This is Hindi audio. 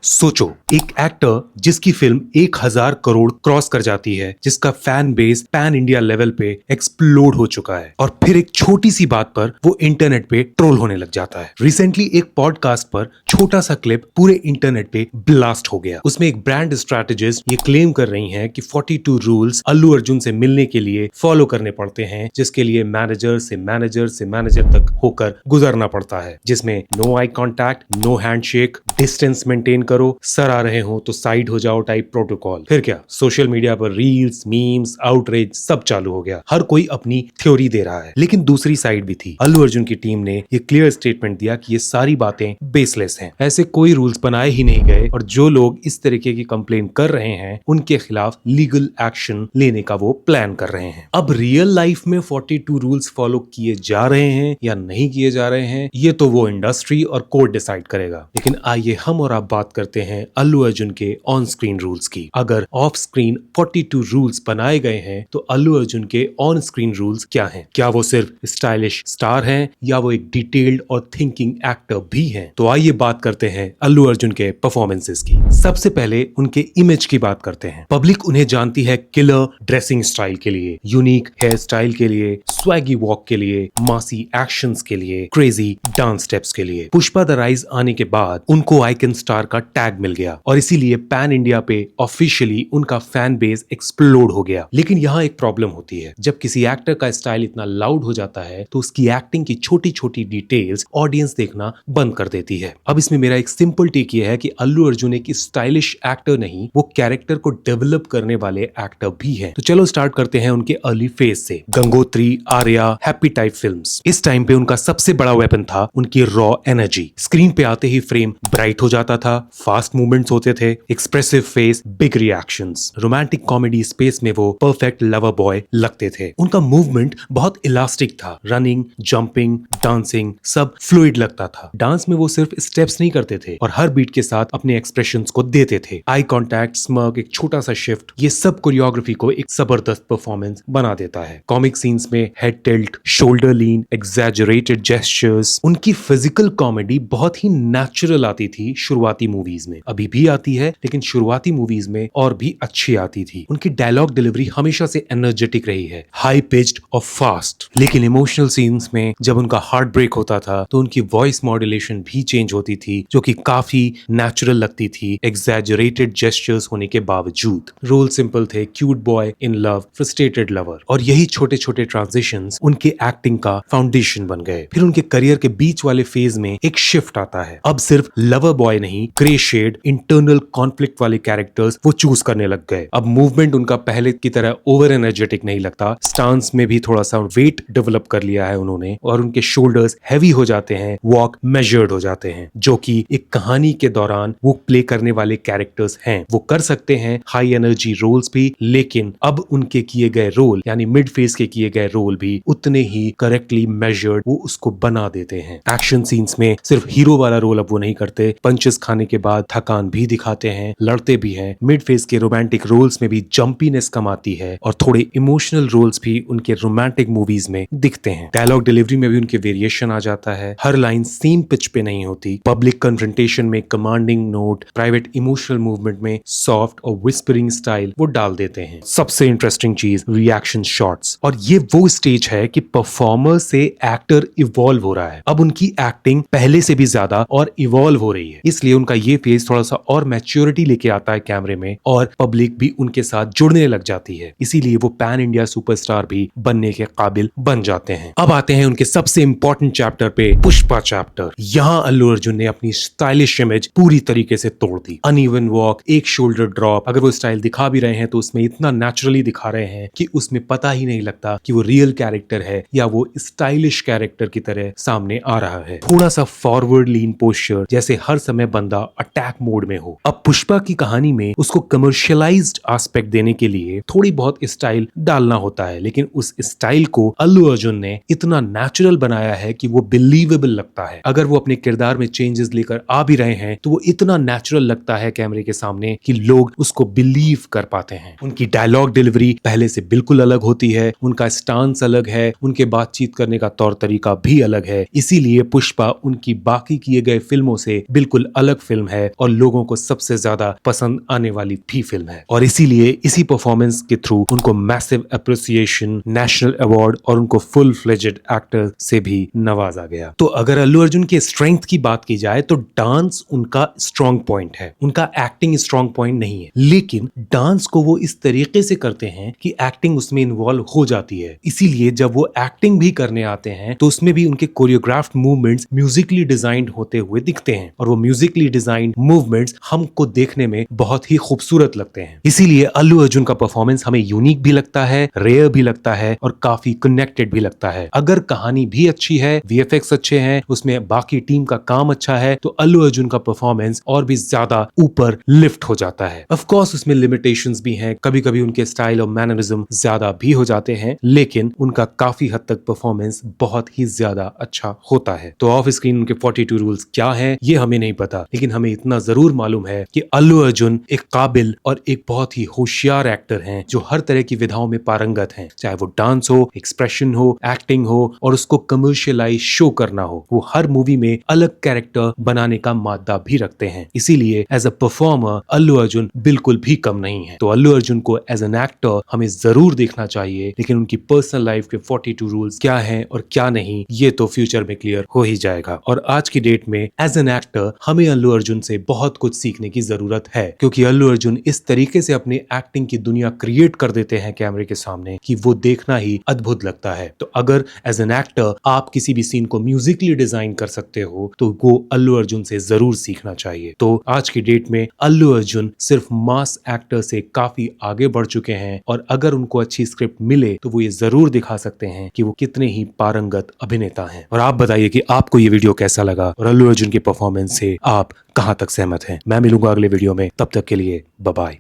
सोचो, एक एक्टर जिसकी फिल्म 1000 करोड़ क्रॉस कर जाती है, जिसका fan base pan India level पे एक्सप्लोड हो चुका है, और फिर एक छोटी सी बात पर वो इंटरनेट पे ट्रोल होने लग जाता है। रिसेंटली एक पॉडकास्ट पर छोटा सा क्लिप पूरे इंटरनेट पे ब्लास्ट हो गया। उसमें एक ब्रांड स्ट्रैटेजिस्ट ये क्लेम कर रही हैं कि 42 रूल्स अल्लू अर्जुन से मिलने के लिए फॉलो करने पड़ते हैं, जिसके लिए मैनेजर तक होकर गुजरना पड़ता है, जिसमें no eye contact, no handshake, distance maintain करो, सर आ रहे हो तो साइड हो जाओ टाइप प्रोटोकॉल। फिर क्या, सोशल मीडिया पर रील्स, मीम्स, आउटरीच सब चालू हो गया। हर कोई अपनी थ्योरी दे रहा है, लेकिन दूसरी साइड भी थी। अल्लू अर्जुन की टीम ने ये क्लियर स्टेटमेंट दिया कि ये सारी बातें बेसलेस हैं। ऐसे कोई रूल्स बनाए ही नहीं गए, और जो लोग इस तरीके की कंप्लेन कर रहे हैं उनके खिलाफ लीगल एक्शन लेने का वो प्लान कर रहे हैं। अब रियल लाइफ में 42 रूल्स फॉलो किए जा रहे हैं या नहीं किए जा रहे हैं, ये तो वो इंडस्ट्री और कोर्ट डिसाइड करेगा। लेकिन आइए हम और आप बात करते हैं अल्लू अर्जुन के ऑन स्क्रीन रूल्स की। अगर ऑफ स्क्रीन 42 रूल्स बनाए गए हैं तो अल्लू अर्जुन के ऑन स्क्रीन रूल्स क्या हैं? क्या वो सिर्फ स्टाइलिश स्टार हैं या वो एक डिटेल्ड और थिंकिंग एक्टर भी हैं? तो आइए बात करते हैं अल्लू अर्जुन के परफॉर्मेंसेस की। सबसे पहले उनके इमेज की बात करते हैं। पब्लिक उन्हें जानती है किलर ड्रेसिंग स्टाइल के लिए, यूनिक हेयर स्टाइल के लिए, स्वैगी वॉक के लिए, मासी एक्शंस के लिए, क्रेजी डांस स्टेप्स के लिए। पुष्पा द राइज आने के बाद उनको आइकन स्टार का टैग मिल गया, और इसीलिए पैन इंडिया पे ऑफिशियली उनका फैन बेस एक्सप्लोड हो गया। लेकिन यहाँ एक प्रॉब्लम होती है, जब किसी एक्टर का स्टाइल इतना लाउड हो जाता है तो उसकी एक्टिंग की छोटी छोटी डिटेल्स ऑडियंस देखना बंद कर देती है। अब इसमें मेरा एक सिंपल टेक ये है कि अल्लू अर्जुन एक स्टाइलिश एक्टर नहीं, वो कैरेक्टर को डेवलप करने वाले एक्टर भी है। तो चलो स्टार्ट करते हैं उनके अर्ली फेज से। Gangotri, Arya, happy type films. इस टाइम पे उनका सबसे बड़ा वेपन था उनकी रॉ एनर्जी। स्क्रीन पे आते ही फ्रेम ब्राइट हो जाता था, फास्ट मूवमेंट्स होते थे, expressive face, big reactions. Romantic comedy space में वो परफेक्ट लवर बॉय लगते थे। उनका मूवमेंट बहुत इलास्टिक था, रनिंग, जंपिंग, डांसिंग सब फ्लूइड लगता था। डांस में वो सिर्फ स्टेप्स नहीं करते थे और हर बीट के साथ अपने एक्सप्रेशंस को देते थे। आई कॉन्टैक्ट, स्मर्क, एक छोटा सा शिफ्ट, ये सब कोरियोग्राफी को एक जबरदस्त परफॉर्मेंस बना देता है। कॉमिक सीन्स में हेड टिल्ट, शोल्डर लीन, एग्जैजरेटेड जेस्चर्स। उनकी फिजिकल कॉमेडी बहुत ही नेचुरल आती थी शुरुआती मूवीज में, अभी भी आती है लेकिन शुरुआती मूवीज में और भी अच्छी आती थी। उनकी डायलॉग डिलीवरी हमेशा से एनर्जेटिक रही है, हाई पिच्ड और फास्ट। लेकिन इमोशनल सीन्स में जब उनका हार्ट ब्रेक होता था तो उनकी वॉइस मॉड्यूलेशन भी चेंज होती थी, जो कि काफी नेचुरल लगती थी एग्जैजरेटेड जेस्चर्स होने के बावजूद। रोल सिंपल थे, cute boy in love, frustrated lover, और यही छोटे छोटे ट्रांजिशंस उनके एक्टिंग का फाउंडेशन बन गए। फिर उनके करियर के बीच वाले फेज में एक शिफ्ट आता है। अब सिर्फ लवर बॉय नहीं, ग्रे शेड, इंटरनल कॉन्फ्लिक्ट वाले कैरेक्टर्स वो चूज करने लग गए। अब मूवमेंट उनका पहले की तरह ओवर एनर्जेटिक नहीं लगता, स्टांस में भी थोड़ा सा वेट डेवलप कर लिया है उन्होंने, और उनके शोल्डर्स हैवी हो जाते हैं, वॉक मेजर्ड हो जाते हैं, जो कि एक कहानी के दौरान वो प्ले करने वाले कैरेक्टर्स हैं। वो कर सकते हैं हाई एनर्जी रोल्स भी, लेकिन अब उनके किए गए रोल यानी मिड फेज के किए गए रोल भी उतने ही करेक्टली मेजर्ड वो उसको बना देते हैं। एक्शन सीन्स में सिर्फ हीरो वाला रोल अब वो नहीं करते, पंचेस खाने के बाद थकान भी दिखाते हैं, लड़ते भी हैं। मिड फेज के रोमांटिक रोल्स में भी जंपीनेस कम आती है, और थोड़े इमोशनल रोल्स भी उनके रोमांटिक मूवीज में दिखते हैं। डायलॉग डिलीवरी में भी उनके वेरिएशन आ जाता है, हर लाइन सेम पिच पे नहीं होती। पब्लिक कन्फ्रंटेशन में commanding note, private emotional movement में सॉफ्ट और विस्परिंग स्टाइल वो डाल देते हैं। सबसे इंटरेस्टिंग चीज रिएक्शन शॉट्स, और ये वो स्टेज है कि परफॉर्मर से एक्टर इवॉल्व हो रहा है। अब उनकी एक्टिंग पहले से भी ज्यादा और इवॉल्व हो रही है, इसलिए उनका ये फेज थोड़ा सा और मैच्योरिटी लेके आता है कैमरे में, और पब्लिक भी उनके साथ जुड़ने लग जाती है। इसीलिए वो पैन इंडिया सुपरस्टार भी बनने के काबिल बन जाते हैं। अब आते हैं उनके सबसे इंपॉर्टेंट चैप्टर पे, पुष्पा चैप्टर। यहाँ अल्लू अर्जुन ने अपनी स्टाइलिश इमेज पूरी तरीके से तोड़ दी। अनइवन वॉक, एक शोल्डर ड्रॉप, अगर वो स्टाइल दिखा भी रहे हैं तो उसमें इतना नेचुरली दिखा रहे हैं कि उसमें पता ही नहीं लगता कि वो रियल कैरेक्टर है या वो स्टाइलिश कैरेक्टर की तरह सामने आ रहा है। थोड़ा सा फॉरवर्ड लीन पोस्चर, जैसे हर समय बंदा अटैक मोड में हो। अब पुष्पा की कहानी में उसको कमर्शियलाइज्ड एस्पेक्ट देने के लिए थोड़ी बहुत स्टाइल डालना होता है, लेकिन उस स्टाइल को अल्लू अर्जुन ने इतना नेचुरल बनाया है कि वो बिलीवेबल लगता है। अगर वो अपने किरदार में चेंजेस लेकर आ भी रहे हैं तो वो इतना नेचुरल लगता है कैमरे के सामने कि लोग उसको बिलीव कर पाते हैं। उनकी डायलॉग डिलीवरी पहले से बिल्कुल अलग होती है, उनका स्टांस अलग है, उनके बातचीत करने का तौर तरीका भी अलग है। इसीलिए पुष्पा उनकी बाकी किए गए फिल्मों से बिल्कुल अलग फिल्म है और लोगों को सबसे ज्यादा पसंद आने वाली भी फिल्म है, और इसीलिए इसी परफॉर्मेंस के थ्रू उनको मैसिव अप्रिसिएशन, नेशनल अवार्ड और उनको फुल फ्लेजेड एक्टर से भी नवाजा गया। तो अगर अल्लू अर्जुन के स्ट्रेंथ की बात की जाए तो डांस उनका स्ट्रॉन्ग पॉइंट है, उनका एक्टिंग स्ट्रॉन्ग पॉइंट नहीं है, लेकिन डांस को वो इस तरीके से करते हैं कि एक्टिंग उसमें इन्वॉल्व हो जाती है। इसीलिए जब वो एक्टिंग भी करने आते हैं तो उसमें भी उनके कोरियोग्राफ्ड मूवमेंट्स म्यूजिकली डिजाइंड होते हुए दिखते हैं, और वो म्यूजिकली डिजाइंड मूवमेंट्स हमको देखने में बहुत ही खूबसूरत लगते हैं। इसीलिए अल्लू अर्जुन का परफॉर्मेंस हमें यूनिक भी लगता है, रेयर भी लगता है और काफी कनेक्टेड भी लगता है। अगर कहानी भी अच्छी है, वीएफएक्स अच्छे हैं, उसमें बाकी टीम का काम अच्छा है, तो अल्लू अर्जुन का परफॉर्मेंस और भी ज्यादा ऊपर लिफ्ट हो जाता है। ऑफ कोर्स उसमें लिमिटेशंस भी हैं, कभी कभी उनके स्टाइल और मैनरिज्म ज्यादा भी हो जाते हैं, लेकिन उनका काफी हद तक परफॉर्मेंस बहुत ही ज्यादा अच्छा होता है। तो ऑफ स्क्रीन उनके 42 रूल्स क्या हैं ये हमें नहीं पता, लेकिन हमें इतना जरूर मालूम है कि अल्लू अर्जुन एक काबिल और एक बहुत ही होशियार एक्टर हैं जो हर तरह की विधाओं में पारंगत हैं, चाहे वो डांस हो, एक्सप्रेशन हो, एक्टिंग हो और उसको कमर्शियलाइज शो करना हो। वो हर मूवी में अलग कैरेक्टर बनाने का मादा भी रखते हैं, इसीलिए as a performer Allu Arjun बिल्कुल भी कम नहीं है। तो अल्लू अर्जुन को एज एन एक्टर हमें जरूर देखना चाहिए, लेकिन उनकी पर्सनल लाइफ के 42 रूल्स क्या हैं और क्या नहीं ये तो फ्यूचर में क्लियर हो ही जाएगा। और आज की डेट में एज एन एक्टर हमें अल्लू अर्जुन से बहुत कुछ सीखने की जरूरत है, क्योंकि अल्लू अर्जुन इस तरीके से अपनी एक्टिंग की दुनिया क्रिएट कर देते हैं कैमरे के सामने कि वो देखना ही अद्भुत लगता है। तो अगर एज एन एक्टर आप किसी भी सीन को म्यूजिकली डिजाइन कर सकते हो तो वो अल्लू अर्जुन से जरूर सीखना चाहिए। तो आज की डेट में अल्लू अर्जुन सिर्फ मास एक्टर से काफी आगे बढ़ चुके हैं, और अगर उनको अच्छी स्क्रिप्ट मिले तो वो ये जरूर दिखा सकते हैं कि वो कितने ही पारंगत अभिनेता हैं। और आप बताइए कि आपको ये वीडियो कैसा लगा और अल्लू अर्जुन की परफॉर्मेंस से आप कहां तक सहमत हैं। मैं मिलूंगा अगले वीडियो में, तब तक के लिए बाय बाय।